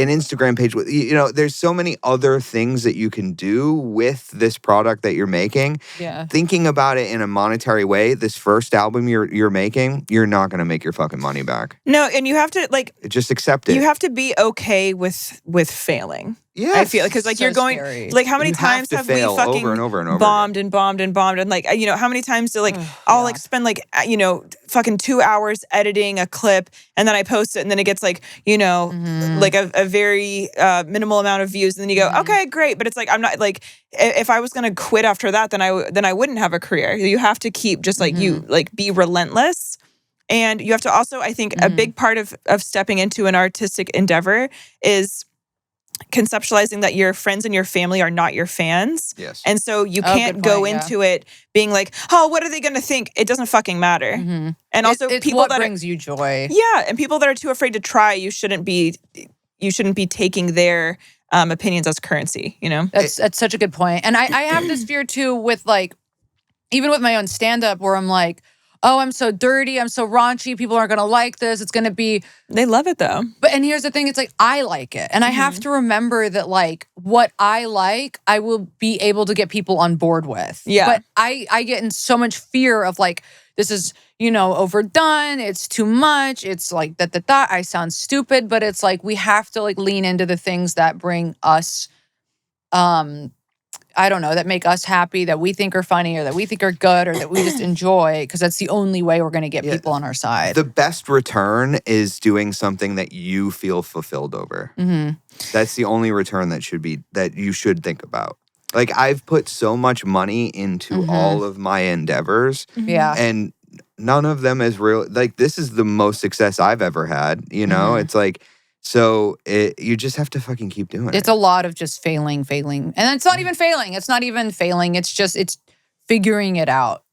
Instagram page with there's so many other things that you can do with this product that you're making. Yeah. Thinking about it in a monetary way, this first album you're making, you're not going to make your fucking money back. No, and you have to Just accept it. you have to be okay with failing. Yes. I feel because So you're going scary. like how many You have times to have we fail fucking over and over and over bombed and bombed and bombed and like how many times do I'll like spend like fucking 2 hours editing a clip and then I post it and then it gets like like a very minimal amount of views and then you go okay great, but it's like I'm not like if I was gonna quit after that then I wouldn't have a career. You have to keep just like you like be relentless. And you have to also, I think, a big part of stepping into an artistic endeavor is conceptualizing that your friends and your family are not your fans. Yes. And so you Oh, can't good go point, yeah. into it being like, oh, what are they going to think? It doesn't fucking matter. And also it's people what that brings you joy. and people that are too afraid to try, you shouldn't be taking their opinions as currency, That's such a good point. And I have this fear too with like, even with my own stand-up where I'm like, oh, I'm so dirty, I'm so raunchy, people aren't gonna like this. It's gonna be They love it though. and here's the thing, it's like I like it. And I have to remember that like what I like, I will be able to get people on board with. Yeah. But I get in so much fear of like, this is, overdone, it's too much, it's like I sound stupid, but it's like we have to like lean into the things that bring us I don't know, that make us happy, that we think are funny or that we think are good or that we just enjoy, because that's the only way we're going to get people on our side. The best return is doing something that you feel fulfilled over. That's the only return that you should think about. Like I've put so much money into all of my endeavors, Yeah. and none of them is real. Like this is the most success I've ever had. It's like. So you just have to fucking keep doing it. It's a lot of just failing. And it's not even failing. It's not even failing. It's just, it's figuring it out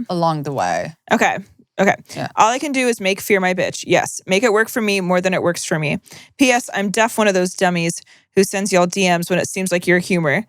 along the way. Okay. Yeah. All I can do is make fear my bitch. Yes. Make it work for me more than it works for me. P.S. I'm deaf one of those dummies who sends y'all DMs when it seems like your humor.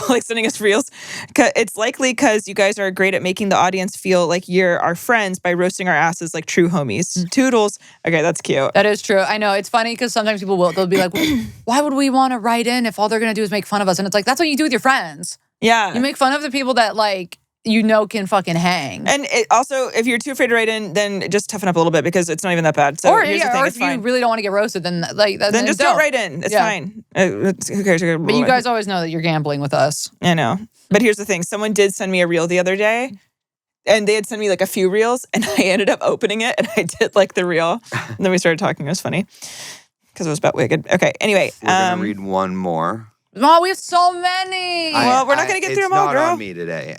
Like sending us reels. It's likely because you guys are great at making the audience feel like you're our friends by roasting our asses like true homies. Toodles. Okay, that's cute. That is true. I know. It's funny because sometimes they'll be like, why would we want to write in if all they're going to do is make fun of us? And it's like, that's what you do with your friends. Yeah. You make fun of the people that like, can fucking hang. And also, if you're too afraid to write in, then just toughen up a little bit because it's not even that bad. So or here's the thing, or it's if you fine. really don't want to get roasted, then Then just don't write in. It's fine. Who cares? But you guys always know that you're gambling with us. I know. But here's the thing. Someone did send me a reel the other day. And they had sent me like a few reels. And I ended up opening it. And I did like the reel. And then we started talking. It was funny. Because it was about wicked. Okay. Anyway. We're going to read one more. Oh, we have so many. Well, we're not going to get through them all, It's girl. not on me today.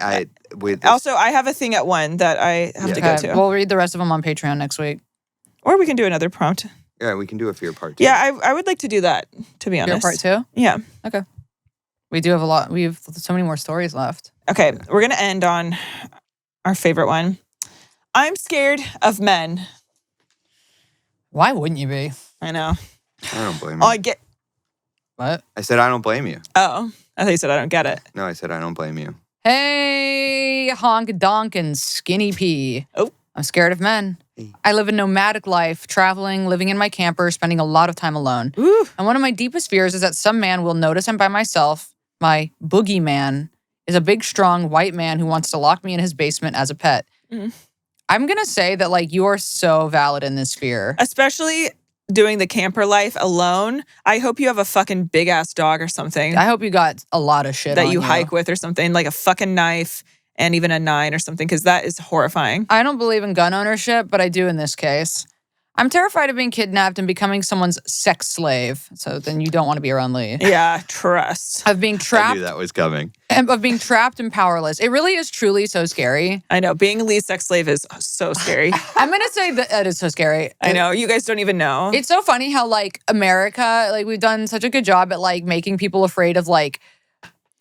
Also, I have a thing at 1 that I have to go to. We'll read the rest of them on Patreon next week. Or we can do another prompt. Yeah, we can do a fear part 2. Yeah, I would like to do that, to be honest. Fear part 2? Yeah. Okay. We do have a lot. We have so many more stories left. Okay, we're going to end on our favorite one. I'm scared of men. Why wouldn't you be? I know. I don't blame Oh, you. I get... What? I said I don't blame you. Oh, I thought you said I don't get it. No, I said I don't blame you. Hey, honk donk and skinny pea. Oh. I'm scared of men. Hey. I live a nomadic life, traveling, living in my camper, spending a lot of time alone. Ooh. And one of my deepest fears is that some man will notice I'm by myself. My boogeyman is a big, strong white man who wants to lock me in his basement as a pet. Mm. I'm going to say that, like, you are so valid in this fear. Especially doing the camper life alone. I hope you have a fucking big ass dog or something I hope you got a lot of shit that on you hike with or something, like a fucking knife and even a 9 or something, because that is horrifying. I don't believe in gun ownership, but I do in this case. I'm terrified of being kidnapped and becoming someone's sex slave. So then you don't want to be around Lee. Yeah, trust. Of being I trapped, knew that was coming. of being trapped and powerless. It really is truly so scary. I know. Being Lee's sex slave is so scary. I'm gonna say that it is so scary. I know. You guys don't even know. It's so funny how America, we've done such a good job at making people afraid of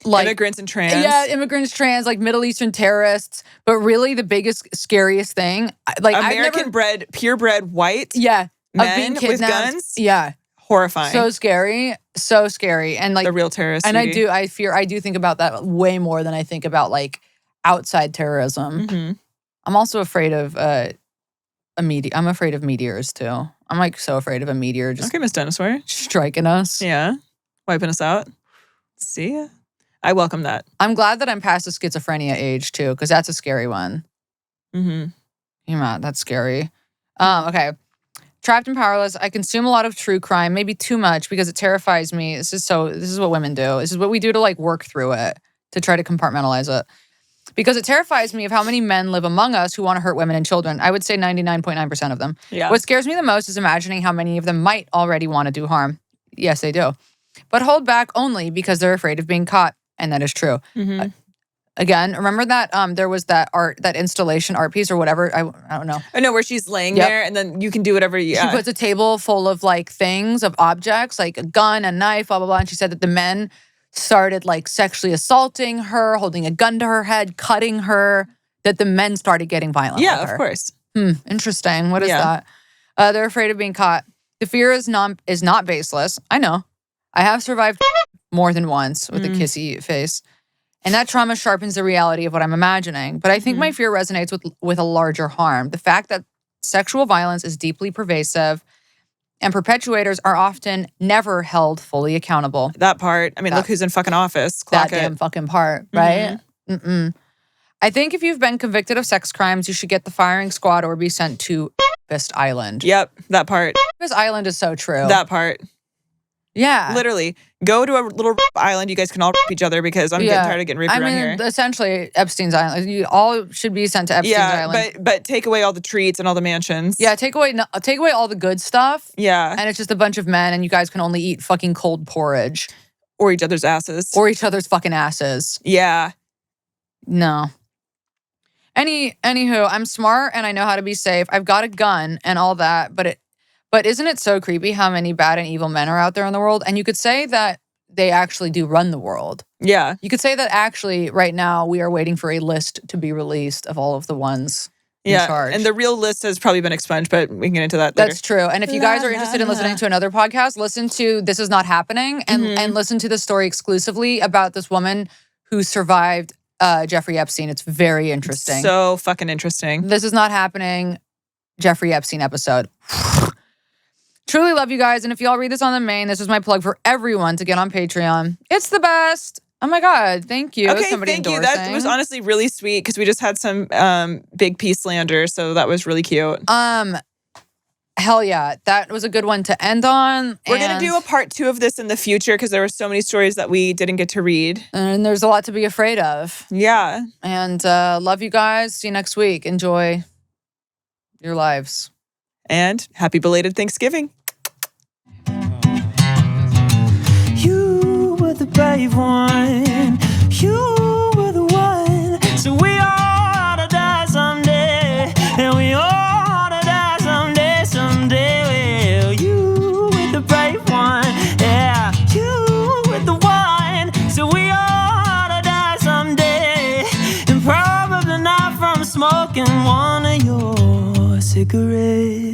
immigrants and trans. Yeah, immigrants, trans, Middle Eastern terrorists. But really, the biggest, scariest thing, American-bred, purebred white yeah, men of being with kidnapped. guns. Yeah, Horrifying. so scary, and the real terrorists. and I do think about that way more than I think about outside terrorism. Mm-hmm. I'm also afraid of I'm afraid of meteors too. I'm so afraid of a meteor just Okay, Miss Dinosaur. striking us. Yeah. Wiping us out. See ya. I welcome that. I'm glad that I'm past the schizophrenia age too, because that's a scary one. Mm-hmm. Yeah, that's scary. Okay. Trapped and powerless. I consume a lot of true crime, maybe too much because it terrifies me. This is what women do. This is what we do to work through it, to try to compartmentalize it. Because it terrifies me of how many men live among us who want to hurt women and children. I would say 99.9% of them. Yeah. What scares me the most is imagining how many of them might already want to do harm. Yes, they do. But hold back only because they're afraid of being caught. And that is true. Mm-hmm. Again, remember that there was that installation art piece or whatever. I don't know. I know where she's laying Yep. there and then you can do whatever you She puts a table full of things, of objects, like a gun, a knife, blah, blah, blah. And she said that the men started sexually assaulting her, holding a gun to her head, cutting her, that the men started getting violent with Yeah, her. of course. Interesting. What is Yeah. that? They're afraid of being caught. The fear is not baseless. I know. I have survived more than once with a kissy face. And that trauma sharpens the reality of what I'm imagining. But I think my fear resonates with a larger harm. The fact that sexual violence is deeply pervasive and perpetuators are often never held fully accountable. That part. I mean, look who's in fucking office. Clock That damn it. fucking part, right? I think if you've been convicted of sex crimes, you should get the firing squad or be sent to Rapist Island. Yep, that part. Rapist Island is so true. That part. Yeah. Literally, go to a little island. You guys can all each other because I'm getting tired of getting raped around here. Essentially, Epstein's Island. You all should be sent to Epstein's Island. but take away all the treats and all the mansions. Yeah, take away all the good stuff. Yeah. And it's just a bunch of men, and you guys can only eat fucking cold porridge Or each other's asses. or each other's fucking asses. Yeah. No. Anywho, I'm smart and I know how to be safe. I've got a gun and all that, but isn't it so creepy how many bad and evil men are out there in the world? And you could say that they actually do run the world. Yeah. You could say that actually right now we are waiting for a list to be released of all of the ones in charge. And the real list has probably been expunged, but we can get into that later. That's true. And if you guys are interested in listening to another podcast, listen to This Is Not Happening and listen to the story exclusively about this woman who survived Jeffrey Epstein. It's very interesting. So fucking interesting. This Is Not Happening, Jeffrey Epstein episode. Truly love you guys. And if y'all read this on the main, this is my plug for everyone to get on Patreon. It's the best. Oh my God. Thank you. Okay, Somebody thank you. endorsing. That was honestly really sweet because we just had some big P slander. So that was really cute. Hell yeah. That was a good one to end on. We're going to do a part 2 of this in the future because there were so many stories that we didn't get to read. And there's a lot to be afraid of. Yeah. And love you guys. See you next week. Enjoy your lives. And happy belated Thanksgiving. You were the brave one. You were the one. So we all ought to die someday. And we all ought to die someday, someday. Well, you smoking one of your cigarettes.